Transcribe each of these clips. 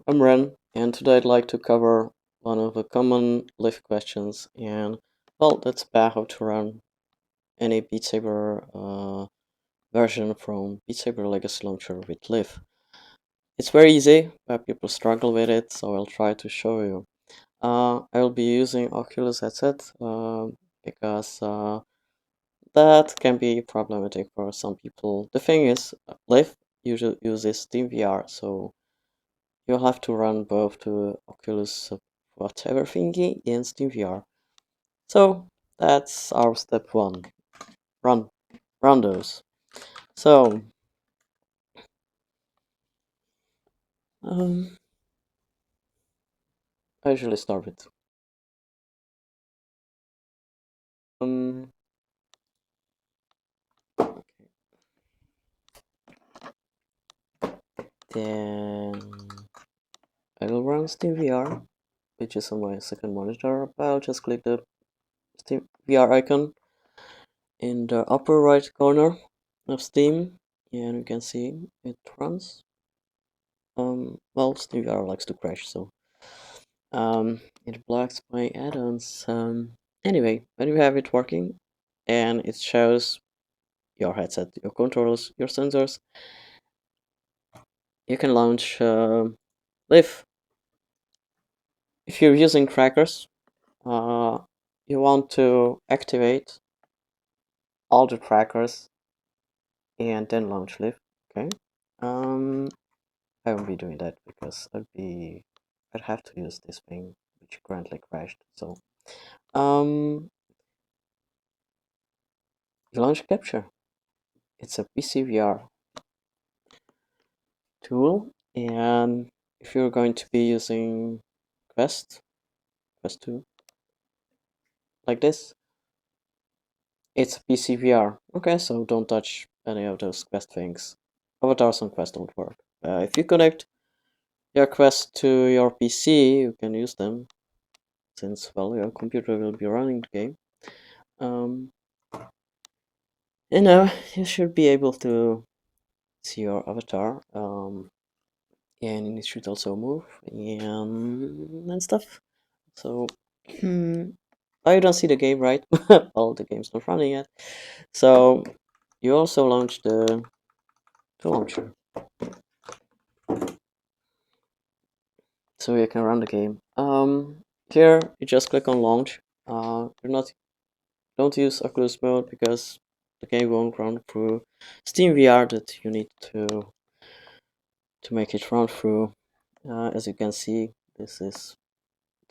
I'm Ren, and today I'd like to cover one of the common LIV questions, and well, that's about how to run any Beat Saber version from Beat Saber Legacy Launcher with LIV. It's very easy, but people struggle with it, so I'll try to show you. I will be using Oculus headset because that can be problematic for some people. The thing is, LIV usually uses SteamVR, so you'll have to run both the Oculus whatever thingy in SteamVR. So that's our step one. Run, run those. So um, I usually start with um. Okay. Then I will run SteamVR, which is on my second monitor. I'll just click the SteamVR icon in the upper right corner of Steam, and you can see it runs. Well, SteamVR likes to crash, so it blocks my add-ons. Anyway, when you have it working, and it shows your headset, your controllers, your sensors, you can launch LIV. If you're using trackers, uh, you want to activate all the trackers and then launch LIV. Okay. I won't be doing that because I'd have to use this thing which currently crashed. So you launch Capture. It's a PCVR tool, and if you're going to be using Quest 2, like this, it's a PCVR. Okay, so don't touch any of those Quest things. Avatars on Quest don't work. If you connect your Quest to your PC, you can use them, since, well, your computer will be running the game. You know, you should be able to see your avatar, and it should also move and stuff. So, oh, you don't see the game, right? Well, the game's not running yet. So, you also launch the launcher, so you can run the game. Here you just click on launch. Don't use Oculus mode because the game won't run through SteamVR that you need to make it run through. As you can see, this is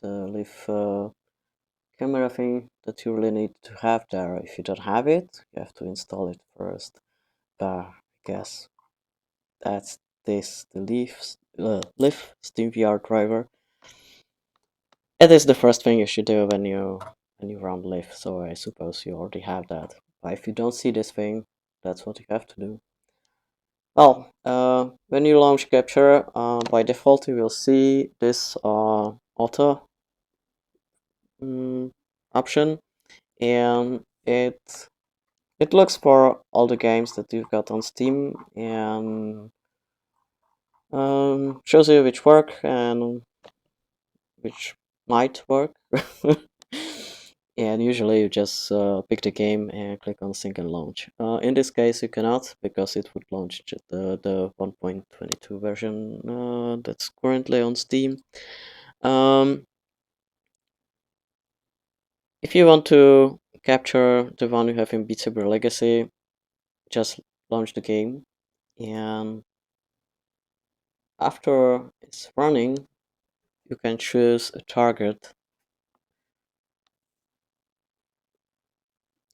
the LIV camera thing that you really need to have there. If you don't have it, you have to install it first. I guess that's this, the LIV SteamVR driver. It is the first thing you should do when you run LIV, so I suppose you already have that. But if you don't see this thing, that's what you have to do. Well, when you launch Capture, by default you will see this auto option, and it looks for all the games that you've got on Steam and shows you which work and which might work. And usually you just pick the game and click on sync and launch. In this case you cannot, because it would launch the 1.22 version that's currently on Steam. If you want to capture the one you have in Beat Saber Legacy, just launch the game, and after it's running, you can choose a target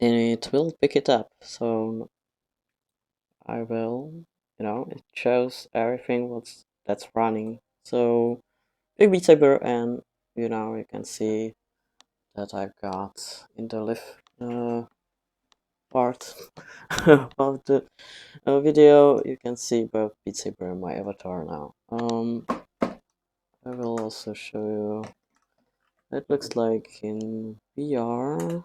and it will pick it up. So I will, it shows everything that's running. So pick Beat Saber, and you can see that I've got in the LIV part of the video, you can see both Beat Saber and my avatar now. I will also show you it looks like in VR.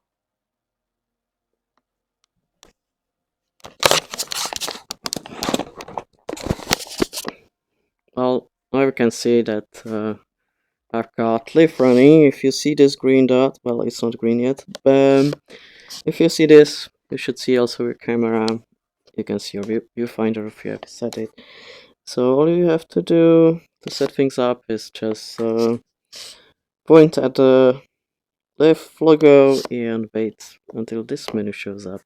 Well, my we can see that I've got LIV running. If you see this green dot, well, it's not green yet. If you see this, you should see also your camera. You can see your viewfinder if you have set it. So all you have to do to set things up is just point at the LIV logo and wait until this menu shows up.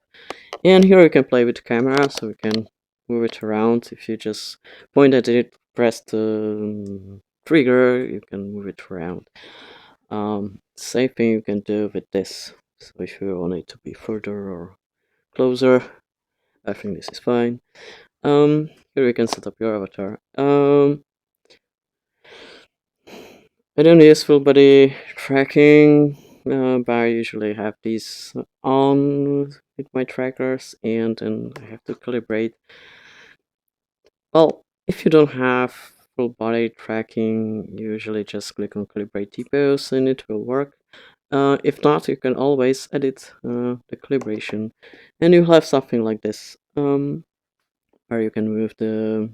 And here you can play with the camera, so you can move it around. If you just point at it, press the trigger, you can move it around. Same thing you can do with this. So if you want it to be further or closer, I think this is fine. Here you can set up your avatar. I don't use full body tracking, but I usually have these on with my trackers, and then I have to calibrate. Well, if you don't have full body tracking, usually just click on calibrate t-pose and it will work. If not, you can always edit the calibration, and you'll have something like this, where you can move the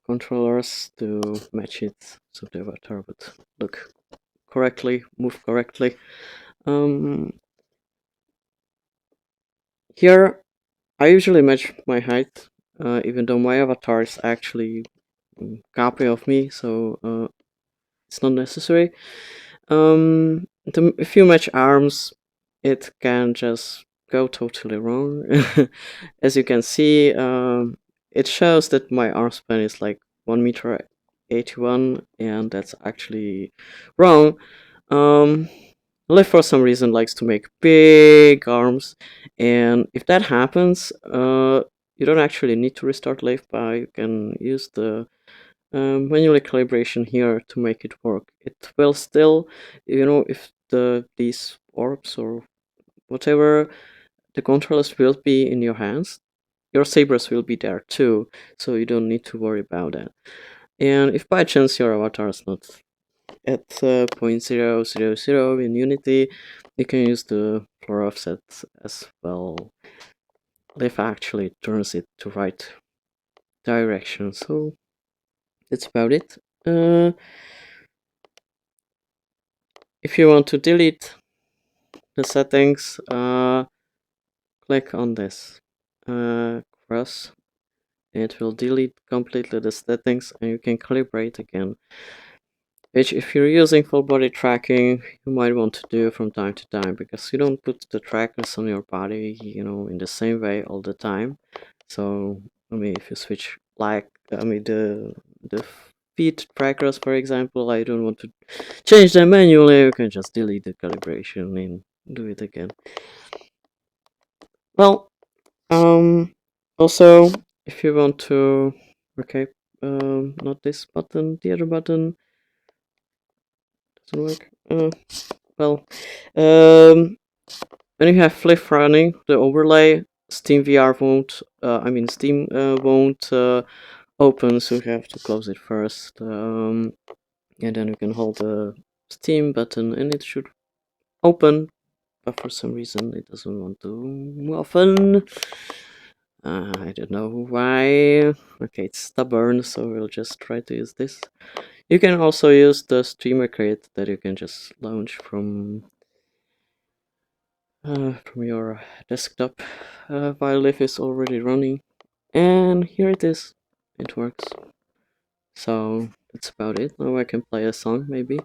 controllers to match it so the avatar would look correctly, move correctly. Here, I usually match my height, even though my avatar is actually a copy of me, so it's not necessary. If you match arms, it can just go totally wrong. As you can see, it shows that my arm span is like 1 meter 81, and that's actually wrong. LIV for some reason likes to make big arms, and if that happens, you don't actually need to restart LIV, but you can use the manual calibration here to make it work. It will still, if these orbs or whatever, the controllers will be in your hands, your sabers will be there too, so you don't need to worry about that. And if by chance your avatar is not at 0.000 in Unity, you can use the floor offset as well. LIV actually turns it to right direction, so that's about it. If you want to delete the settings, click on this cross. It will delete completely the settings, and you can calibrate again. Which, if you're using full body tracking, you might want to do from time to time, because you don't put the trackers on your body, in the same way all the time. So, if you switch, the feet trackers, for example, I don't want to change them manually. You can just delete the calibration and do it again. Well, also, if you want to, okay, not this button, the other button doesn't work. Well, when you have LIV running, the overlay, SteamVR won't, Steam won't open, so you have to close it first. And then you can hold the Steam button and it should open, but for some reason it doesn't want to open. I don't know why. Okay, it's stubborn, so we'll just try to use this. You can also use the streamer crate that you can just launch from your desktop while LIV is already running. And here it is. It works. So that's about it. Now I can play a song maybe.